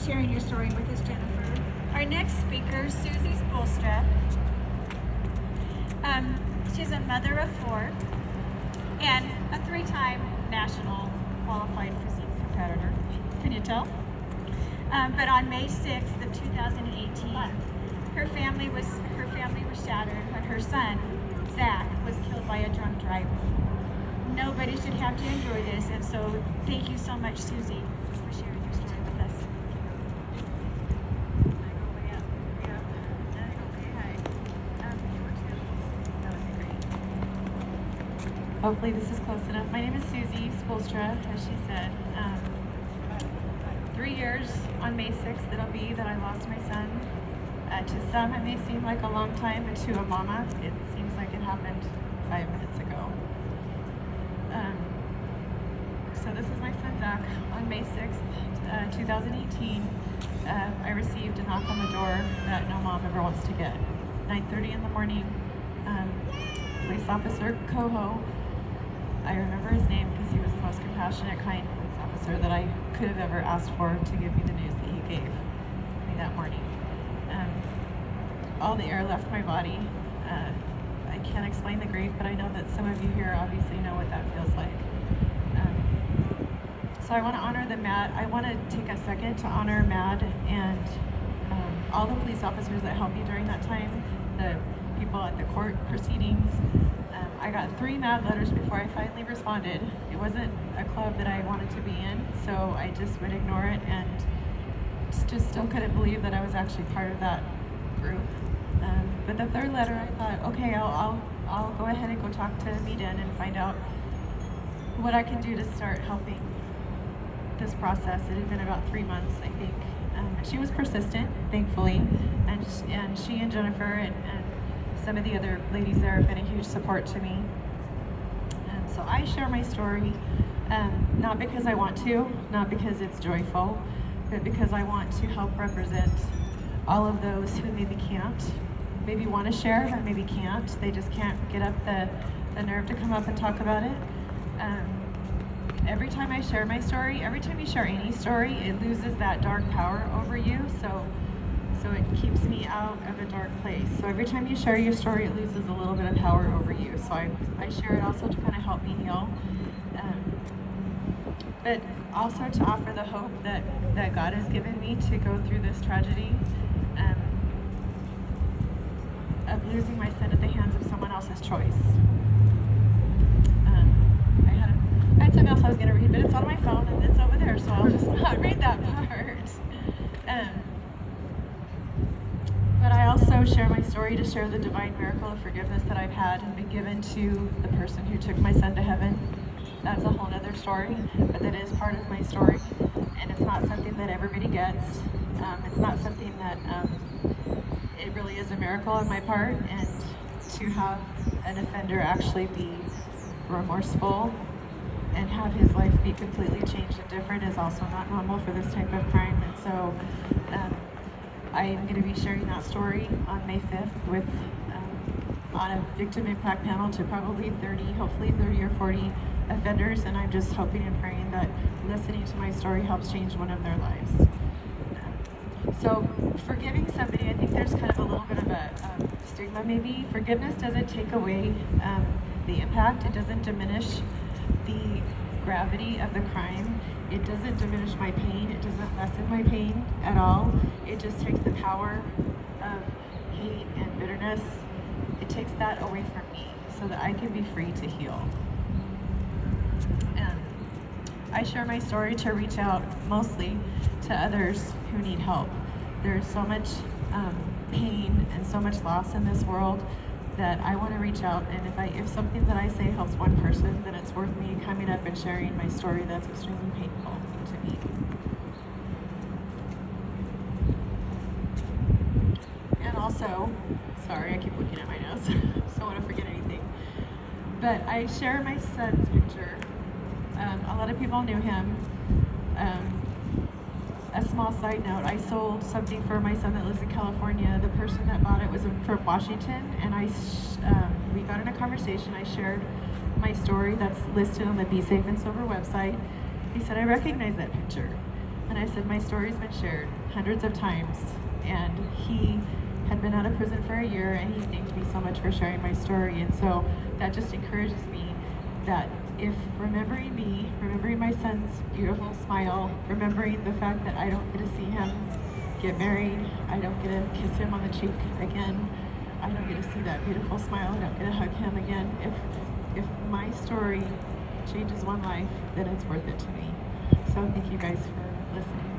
sharing your story with us, Jennifer. Our next speaker, Susie Spoolstra. She's a mother of 4 and a 3-time national qualified physique competitor. Can you tell? But on May 6th of 2018, her family was shattered when her son, Zach, was killed by a drunk driver. Nobody should have to endure this, and so thank you so much, Susie, for sharing your story with us. Hopefully this is close enough. My name is Susie Spoolstra, as she said. 3 years on May 6th it'll be that I lost my son. To some it may seem like a long time, but to a mama it seems like it happened 5 minutes ago. So this is my son Zach. On May 6th, 2018, I received a knock on the door that no mom ever wants to get. 9:30 in the morning, police officer Coho, I remember his name because he was the most compassionate, kind police officer that I could have ever asked for to give me the news that he gave me that morning. All the air left my body. I can't explain the grief, but I know that some of you here obviously know what that feels like. So I want to honor the MAD. I want to take a second to honor MAD and all the police officers that helped me during that time, the people at the court proceedings. I got 3 MAD letters before I finally responded. It wasn't a club that I wanted to be in, so I just would ignore it and just still couldn't believe that I was actually part of that group. But the 3rd letter, I thought, okay, I'll go ahead and go talk to Meeden and find out what I can do to start helping this process. It had been about 3 months, I think. She was persistent, thankfully, and she and Jennifer and some of the other ladies there have been a huge support to me. So I share my story, not because I want to, not because it's joyful, but because I want to help represent all of those who maybe can't, maybe want to share, but maybe can't. They just can't get up the nerve to come up and talk about it. Every time I share my story, every time you share any story, it loses that dark power over you. So it keeps me out of a dark place. So every time you share your story, it loses a little bit of power over you. So I share it also to kind of help me heal. But also to offer the hope that God has given me to go through this tragedy of losing my son at the hands of someone else's choice. I had something else I was going to read, but it's on my phone and it's over there, so I'll just not read that part. But I also share my story to share the divine miracle of forgiveness that I've had and been given to the person who took my son to heaven. That's a whole other story, but that is part of my story, and it's not something that everybody gets. It's not something that it really is a miracle on my part, and to have an offender actually be remorseful and have his life be completely changed and different is also not normal for this type of crime. And so I am going to be sharing that story on May 5th with on a victim impact panel to probably 30, hopefully 30 or 40 offenders, and I'm just hoping and praying that listening to my story helps change one of their lives. So forgiving somebody, I think there's kind of a little bit of a stigma maybe. Forgiveness doesn't take away the impact. It doesn't diminish the gravity of the crime. It doesn't diminish my pain. It doesn't lessen my pain at all. It just takes the power of hate and bitterness. It takes that away from me so that I can be free to heal. And I share my story to reach out mostly to others who need help. There's so much pain and so much loss in this world that I want to reach out, and if something that I say helps one person, then it's worth me coming up and sharing my story that's extremely painful to me. And also, sorry, I keep looking at my notes, so I don't want to forget anything. But I share my son's picture. A lot of people knew him. A small side note, I sold something for my son that lives in California. The person that bought it was from Washington, and we got in a conversation. I shared my story that's listed on the Be Safe and Sober website. He said, I recognize that picture. And I said, my story's been shared hundreds of times. And he had been out of prison for a year, and he thanked me so much for sharing my story. And so that just encourages me that if remembering me, remembering my son's beautiful smile, remembering the fact that I don't get to see him get married, I don't get to kiss him on the cheek again, I don't get to see that beautiful smile, I don't get to hug him again. If my story changes one life, then it's worth it to me. So thank you guys for listening.